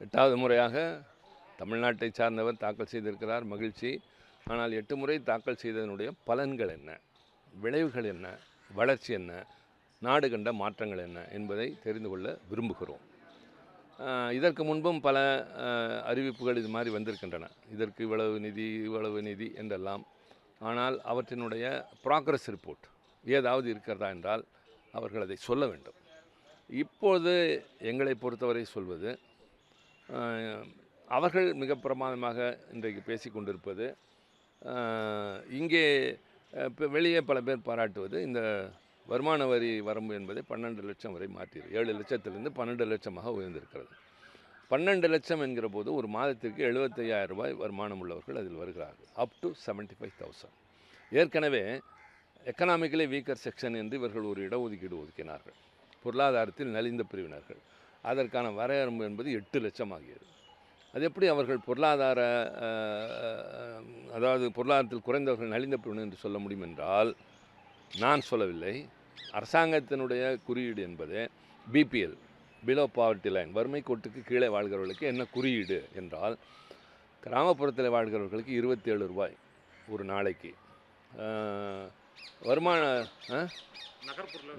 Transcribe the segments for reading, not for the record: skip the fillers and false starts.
8வது முறையாக தமிழ்நாட்டை சார்ந்தவர் தாக்கல் செய்திருக்கிறார், மகிழ்ச்சி. ஆனால் 8 முறை தாக்கல் செய்ததனுடைய பலன்கள் என்ன, விளைவுகள் என்ன, வளர்ச்சி என்ன, நாடு கண்ட மாற்றங்கள் என்ன என்பதை தெரிந்து கொள்ள விரும்புகிறோம். இதற்கு முன்பும் பல அறிவிப்புகள் இது மாதிரி வந்திருக்கின்றன. இதற்கு இவ்வளவு நிதி, இவ்வளவு நிதி என்றெல்லாம். ஆனால் அவற்றினுடைய ப்ராக்ரஸ் ரிப்போர்ட் ஏதாவது இருக்கிறதா என்றால் அவர்கள் அதை சொல்ல வேண்டும். இப்போது எங்களை பொறுத்தவரை சொல்வது, அவர்கள் மிக பிரமாதமாக இன்றைக்கு பேசி கொண்டிருப்பது, இங்கே இப்போ வெளியே பல பேர் பாராட்டுவது இந்த வருமான வரி வரம்பு என்பதை 12 லட்சம் வரை மாற்றியது. 7 லட்சத்திலிருந்து 12 லட்சமாக உயர்ந்திருக்கிறது. 12 லட்சம் என்கிற போது ஒரு மாதத்திற்கு 75,000 ரூபாய் வருமானம் உள்ளவர்கள் அதில் வருகிறார்கள், அப் டு 75,000. ஏற்கனவே எக்கனாமிக்கலி வீக்கர் செக்ஷன் என்று இவர்கள் ஒரு இடஒதுக்கீடு ஒதுக்கினார்கள், பொருளாதாரத்தில் நலிந்த பிரிவினர்கள். அதற்கான வரையரம்பு என்பது 8 லட்சம் ஆகியது. அது எப்படி அவர்கள் அதாவது பொருளாதாரத்தில் குறைந்தவர்கள் நலிந்த பிரிவினர் என்று சொல்ல முடியும் என்றால், நான் சொல்லவில்லை, அரசாங்கத்தினுடைய குறியீடு என்பது பிபிஎல், பிலோ பாவர்ட்டி லைன், வறுமை கோட்டுக்கு கீழே வாழ்கிறவர்களுக்கு என்ன குறியீடு என்றால், கிராமப்புறத்தில் வாழ்கிறவர்களுக்கு 27 ரூபாய் ஒரு நாளைக்கு, வருமான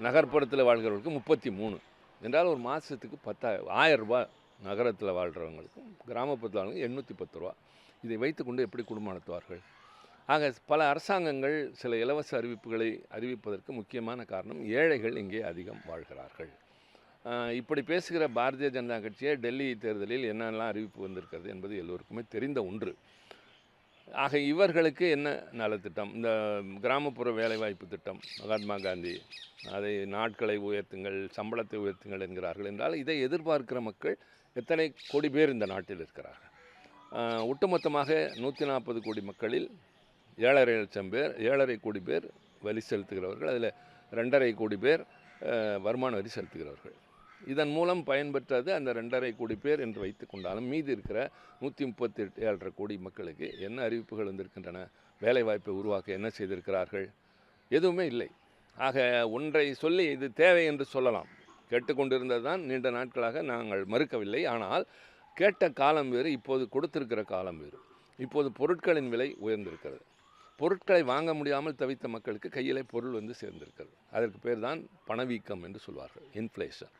நகர்ப்புறத்தில் வாழ்கிறவர்களுக்கு 33 என்றால் ஒரு மாதத்துக்கு 10,000 ரூபாய். நகரத்தில் வாழ்கிறவங்களுக்கும் கிராமப்புறத்தில் வாழ்கிறவங்க 810 ரூபா. இதை வைத்துக்கொண்டு எப்படி குடும்பம் நடத்துவார்கள்? ஆக பல அரசாங்கங்கள் சில இலவச அறிவிப்புகளை அறிவிப்பதற்கு முக்கியமான காரணம், ஏழைகள் இங்கே அதிகம் வாழ்கிறார்கள். இப்படி பேசுகிற பாரதிய ஜனதா கட்சியே டெல்லி தேர்தலில் என்னெல்லாம் அறிவிப்பு வந்திருக்கிறது என்பது எல்லோருக்குமே தெரிந்த ஒன்று. ஆக இவர்களுக்கு என்ன நலத்திட்டம்? இந்த கிராமப்புற வேலைவாய்ப்பு திட்டம், மகாத்மா காந்தி அதை நாட்களை உயர்த்துங்கள், சம்பளத்தை உயர்த்துங்கள் என்கிறார்கள் என்றால், இதை எதிர்பார்க்கிற மக்கள் எத்தனை கோடி பேர் இந்த நாட்டில் இருக்கிறார்கள்? ஒட்டுமொத்தமாக 140 கோடி மக்களில் 7.5 லட்சம் பேர், 7.5 கோடி பேர் வரி செலுத்துகிறவர்கள். அதில் 2.5 கோடி பேர் வருமான வரி செலுத்துகிறவர்கள். இதன் மூலம் பயன்பெற்றது அந்த 2.5 கோடி பேர் என்று வைத்து கொண்டாலும், மீதி இருக்கிற 137.5 கோடி மக்களுக்கு என்ன அறிவிப்புகள் வந்திருக்கின்றன? வேலைவாய்ப்பை உருவாக்க என்ன செய்திருக்கிறார்கள்? எதுவுமே இல்லை. ஆக ஒன்றை சொல்லி இது தேவை என்று சொல்லலாம். கேட்டுக்கொண்டிருந்தது தான் நீண்ட நாட்களாக நாங்கள் மறுக்கவில்லை. ஆனால் கேட்ட காலம் வேறு, இப்போது கொடுத்திருக்கிற காலம் வேறு. இப்போது பொருட்களின் விலை உயர்ந்திருக்கிறது. பொருட்களை வாங்க முடியாமல் தவித்த மக்களுக்கு கையிலே பொருள் வந்து சேர்ந்திருக்கிறது. அதற்கு பேர் தான் பணவீக்கம் என்று சொல்வார்கள், இன்ஃப்ளேஷன்.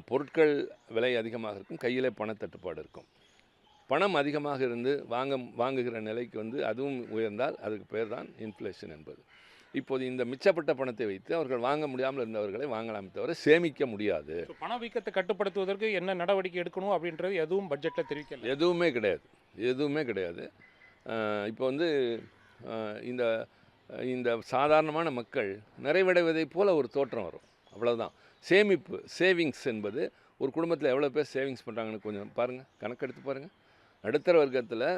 பொருட்கள் விலை அதிகமாக இருக்கும், கையிலே பணத்தட்டுப்பாடு இருக்கும். பணம் அதிகமாக இருந்து வாங்குகிற நிலைக்கு வந்து அதுவும் உயர்ந்தால் அதுக்கு பேர் தான் இன்ஃப்ளேஷன் என்பது. இப்போது இந்த மிச்சப்பட்ட பணத்தை வைத்து அவர்கள் வாங்க முடியாமல் இருந்தவர்களை வாங்கலாமே தவிர சேமிக்க முடியாது. பணவீக்கத்தை கட்டுப்படுத்துவதற்கு என்ன நடவடிக்கை எடுக்கணும் அப்படின்றது எதுவும் பட்ஜெட்டில் தெரிவிக்கல. எதுவுமே கிடையாது. இப்போ வந்து இந்த இந்த சாதாரணமான மக்கள் நிறைவடைவதைப் போல ஒரு தோற்றம் வரும், அவ்வளோதான். சேவிங்ஸ் என்பது ஒரு குடும்பத்தில் எவ்வளோ பேர் சேவிங்ஸ் பண்ணுறாங்கன்னு கொஞ்சம் பாருங்கள், கணக்கெடுத்து பாருங்கள். நடுத்தர வர்க்கத்தில்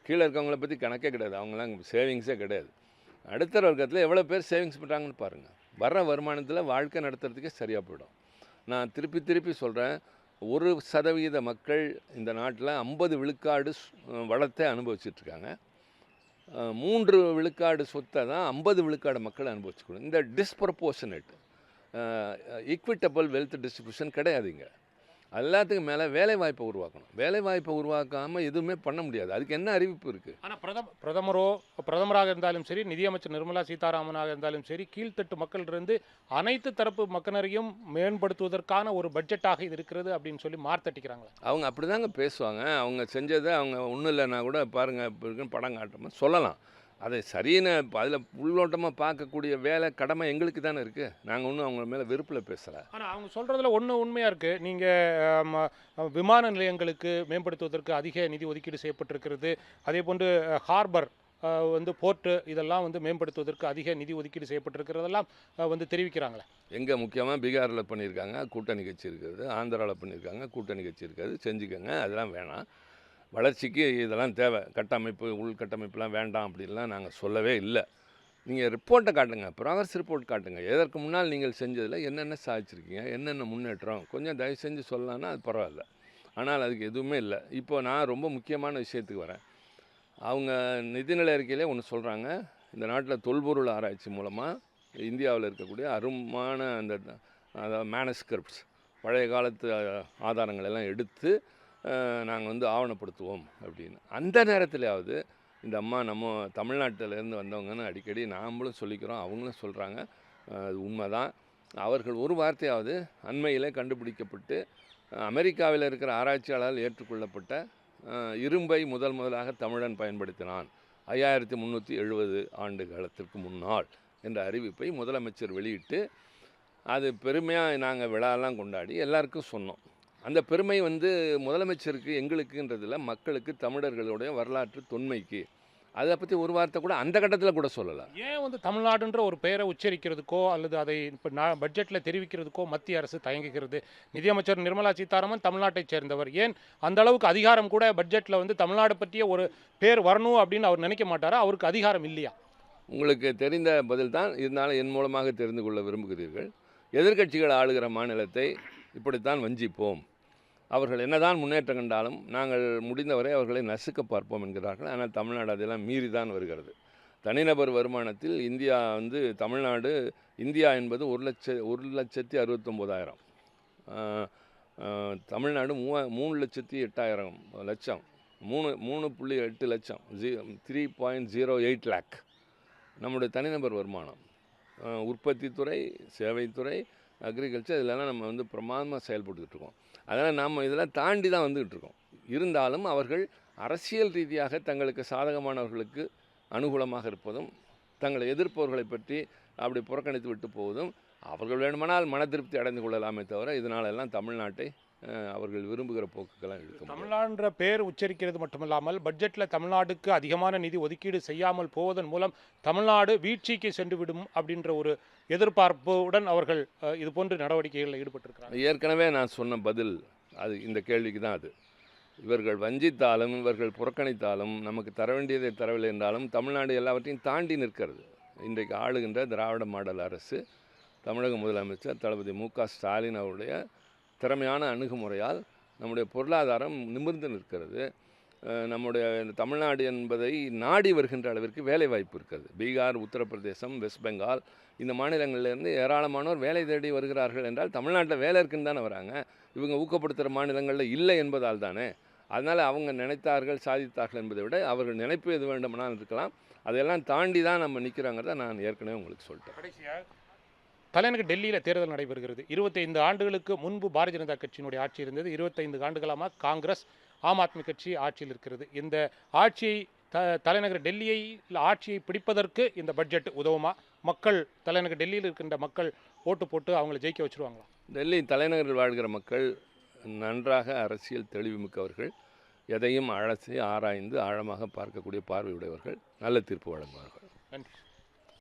கீழே இருக்கவங்கள பற்றி கணக்கே கிடையாது, அவங்களாம் சேவிங்ஸே கிடையாது. நடுத்தர வர்க்கத்தில் எவ்வளோ பேர் சேவிங்ஸ் பண்ணுறாங்கன்னு பாருங்கள். வர்ற வருமானத்தில் வாழ்க்கை நடத்துறதுக்கே சரியாக போயிடும். நான் திருப்பி சொல்கிறேன், 1% மக்கள் இந்த நாட்டில் 50 விழுக்காடு வளத்தை அனுபவிச்சிட்ருக்காங்க. 3 விழுக்காடு சொத்தை தான் 50 விழுக்காடு மக்கள் அனுபவிச்சுக்கணும். இந்த டிஸ்ப்ரப்போர்ஷனேட் ஈக்விட்டபிள் வெல்த் டிஸ்ட்ரிபியூஷன் கிடையாதுங்க. எல்லாத்துக்கும் மேலே வேலைவாய்ப்பை உருவாக்கணும். வேலைவாய்ப்பை உருவாக்காமல் எதுவுமே பண்ண முடியாது. அதுக்கு என்ன அறிவிப்பு இருக்குது? ஆனால் பிரதமராக இருந்தாலும் சரி, நிதியமைச்சர் நிர்மலா சீதாராமனாக இருந்தாலும் சரி, கீழ்த்தட்டு மக்களிலிருந்து அனைத்து தரப்பு மக்களரையும் மேம்படுத்துவதற்கான ஒரு பட்ஜெட்டாக இது இருக்கிறது அப்படின்னு சொல்லி மார்த்தட்டிக்கிறாங்களா? அவங்க அப்படி தாங்க பேசுவாங்க. அவங்க செஞ்சதை அவங்க ஒன்றும் இல்லைன்னா கூட பாருங்கள் இப்போ இருக்குன்னு படம் காட்டுறோமா சொல்லலாம். அதை சரின்னு அதில் உள்நோட்டமாக பார்க்கக்கூடிய வேலை கடமை எங்களுக்கு தானே இருக்குது. நாங்கள் ஒன்றும் அவங்க மேலே வெறுப்பில் பேசலை. ஆனால் அவங்க சொல்கிறதுல ஒன்று உண்மையாக இருக்குது. நீங்கள் விமான நிலையங்களுக்கு மேம்படுத்துவதற்கு அதிக நிதி ஒதுக்கீடு செய்யப்பட்டிருக்கிறது. அதே போன்று ஹார்பர் வந்து போர்ட்டு இதெல்லாம் வந்து மேம்படுத்துவதற்கு அதிக நிதி ஒதுக்கீடு செய்யப்பட்டிருக்கிறதெல்லாம் வந்து தெரிவிக்கிறாங்களே. எங்கே முக்கியமாக பீகாரில் பண்ணியிருக்காங்க, கூட்டணி கட்சி இருக்கிறது. ஆந்திராவில் பண்ணியிருக்காங்க, கூட்டணி கட்சி இருக்காது. செஞ்சுக்கோங்க, அதெல்லாம் வேணாம். வளர்ச்சிக்கு இதெல்லாம் தேவை, கட்டமைப்பு உள்கட்டமைப்புலாம் வேண்டாம் அப்படின்லாம் நாங்கள் சொல்லவே இல்லை. நீங்கள் ரிப்போர்ட்டை காட்டுங்க, ப்ராக்ரஸ் ரிப்போர்ட் காட்டுங்க. எதற்கு முன்னால் நீங்கள் செஞ்சதில் என்னென்ன சாதிச்சிருக்கீங்க, என்னென்ன முன்னேற்றம் கொஞ்சம் தயவு செஞ்சு சொல்லலான்னா அது பரவாயில்ல. ஆனால் அதுக்கு எதுவுமே இல்லை. இப்போ நான் ரொம்ப முக்கியமான விஷயத்துக்கு வரேன். அவங்க நிதிநிலை அறிக்கையிலே ஒன்று சொல்கிறாங்க, இந்த நாட்டில் தொல்பொருள் ஆராய்ச்சி மூலமாக இந்தியாவில் இருக்கக்கூடிய அருமான அந்த அதாவது மேனஸ்கிரிப்ட்ஸ் பழைய காலத்து ஆதாரங்கள் எல்லாம் எடுத்து நாங்கள் வந்து ஆவணப்படுத்துவோம் அப்படின்னு. அந்த நேரத்திலாவது இந்த அம்மா நம்ம தமிழ்நாட்டிலேருந்து வந்தவங்கன்னு அடிக்கடி நாமளும் சொல்லிக்கிறோம், அவங்களும் சொல்கிறாங்க. அது உண்மைதான். அவர்கள் ஒரு வார்த்தையாவது அண்மையிலே கண்டுபிடிக்கப்பட்டு அமெரிக்காவில் இருக்கிற ஆராய்ச்சியாளரால் ஏற்றுக்கொள்ளப்பட்ட இரும்பை முதலாக தமிழன் பயன்படுத்தினான் 5370 ஆண்டு காலத்திற்கு முன்னால் என்ற அறிவிப்பை முதலமைச்சர் வெளியிட்டு அது பெருமையாக நாங்கள் விழாலாம் கொண்டாடி எல்லாருக்கும் சொன்னோம். அந்த பெருமை வந்து முதலமைச்சருக்கு எங்களுக்குன்றதில் மக்களுக்கு தமிழர்களுடைய வரலாற்று தொன்மைக்கு அதை பற்றி ஒரு வார்த்தை கூட அந்த கட்டத்தில் கூட சொல்லலை. ஏன் வந்து தமிழ்நாடுன்ற ஒரு பெயரை உச்சரிக்கிறதுக்கோ அல்லது அதை இப்போ பட்ஜெட்டில் தெரிவிக்கிறதுக்கோ மத்திய அரசு தயங்குகிறது? நிதியமைச்சர் நிர்மலா சீதாராமன் தமிழ்நாட்டைச் சேர்ந்தவர். ஏன் அந்த அளவுக்கு அதிகாரம் கூட பட்ஜெட்டில் வந்து தமிழ்நாடு பற்றிய ஒரு பேர் வரணும் அப்படின்னு அவர் நினைக்க மாட்டாரா? அவருக்கு அதிகாரம் இல்லையா? உங்களுக்கு தெரிந்த பதில் தான், இருந்தாலும் என் மூலமாக தெரிந்து கொள்ள விரும்புகிறீர்கள். எதிர்க்கட்சிகள் ஆளுகிற மாநிலத்தை இப்படித்தான் வஞ்சிப்போம், அவர்கள் என்னதான் முன்னேற்றம் கண்டாலும் நாங்கள் முடிந்தவரை அவர்களை நசுக்க பார்ப்போம் என்கிறார்கள். ஆனால் தமிழ்நாடு அதெல்லாம் மீறி தான் வருகிறது. தனிநபர் வருமானத்தில் இந்தியா வந்து தமிழ்நாடு இந்தியா என்பது 1,69,000. தமிழ்நாடு 3,08,000 3.8 லட்சம் 3.08 லேக் நம்முடைய தனிநபர் வருமானம். உற்பத்தித்துறை, சேவைத்துறை, அக்ரிகல்ச்சர் இதிலெல்லாம் நம்ம வந்து பிரமாதமாக செயல்பட்டுக்கிட்டு இருக்கோம். அதனால் நாம் இதெல்லாம் தாண்டி தான் வந்துக்கிட்டு இருக்கோம். இருந்தாலும் அவர்கள் அரசியல் ரீதியாக தங்களுக்கு சாதகமானவர்களுக்கு அனுகூலமாக இருப்பதும், தங்களை எதிர்ப்பவர்களை பற்றி அப்படி புறக்கணித்து விட்டு போவதும், அவர்கள் வேணுமானால் மன திருப்தி அடைந்து கொள்ளலாமே தவிர இதனாலெல்லாம் தமிழ்நாட்டை அவர்கள் விரும்புகிற போக்குக்கெல்லாம் இழுக்க முடியாது. தமிழ்நாடுன்ற பேர் உச்சரிக்கிறது மட்டுமில்லாமல் பட்ஜெட்டில் தமிழ்நாடுக்கு அதிகமான நிதி ஒதுக்கீடு செய்யாமல் போவதன் மூலம் தமிழ்நாடு வீழ்ச்சிக்கு சென்று விடும் அப்படின்ற ஒரு எதிர்பார்ப்புடன் அவர்கள் இது போன்ற நடவடிக்கைகளில் ஈடுபட்டிருக்கிறாங்க. ஏற்கனவே நான் சொன்ன பதில் அது இந்த கேள்விக்கு தான். அது இவர்கள் வஞ்சித்தாலும் இவர்கள் புறக்கணித்தாலும் நமக்கு தர வேண்டியதை தரவில்லை என்றாலும் தமிழ்நாடு எல்லாவற்றையும் தாண்டி நிற்கிறது. இன்றைக்கு ஆளுகின்ற திராவிட மாடல் அரசு, தமிழக முதலமைச்சர் தளபதி மு.க.ஸ்டாலின் அவருடைய திறமையான அணுகுமுறையால் நம்முடைய பொருளாதாரம் நிமிர்ந்து நிற்கிறது. நம்முடைய தமிழ்நாடு என்பதை நாடி வருகின்ற அளவிற்கு வேலை வாய்ப்பு இருக்கிறது. பீகார், உத்தரப்பிரதேசம், வெஸ்ட் பெங்கால் இந்த மாநிலங்களிலிருந்து ஏராளமானோர் வேலை தேடி வருகிறார்கள் என்றால் தமிழ்நாட்டில் வேலை இருக்குன்னு தானே வராங்க. இவங்க ஊக்கப்படுத்துகிற மாநிலங்களில் இல்லை என்பதால் தானே. அதனால் அவங்க நினைத்தார்கள் சாதித்தார்கள் என்பதை விட அவர்கள் நினைப்பு எது வேண்டுமானால் இருக்கலாம், அதையெல்லாம் தாண்டி தான் நம்ம நிற்கிறாங்கிறத நான் ஏற்கனவே உங்களுக்கு சொல்லிட்டேன். கடைசியாக தலைநகர் டெல்லியில் தேர்தல் நடைபெறுகிறது. 25 ஆண்டுகளுக்கு முன்பு பாரதிய ஜனதா கட்சியினுடைய ஆட்சி இருந்தது. 25 ஆண்டுகளாக காங்கிரஸ், ஆம் ஆத்மி கட்சி ஆட்சியில் இருக்கிறது. இந்த ஆட்சியை தலைநகர் டெல்லியை ஆட்சியை பிடிப்பதற்கு இந்த பட்ஜெட் உதவுமா? மக்கள் தலைநகர் டெல்லியில் இருக்கின்ற மக்கள் ஓட்டு போட்டு அவங்களை ஜெயிக்க வச்சுருவாங்களா? டெல்லி தலைநகரில் வாழ்கிற மக்கள் நன்றாக அரசியல் தெளிவுமிக்கவர்கள், எதையும் அலசி ஆராய்ந்து ஆழமாக பார்க்கக்கூடிய பார்வையுடையவர்கள், நல்ல தீர்ப்பு வழங்குவார்கள். நன்றி.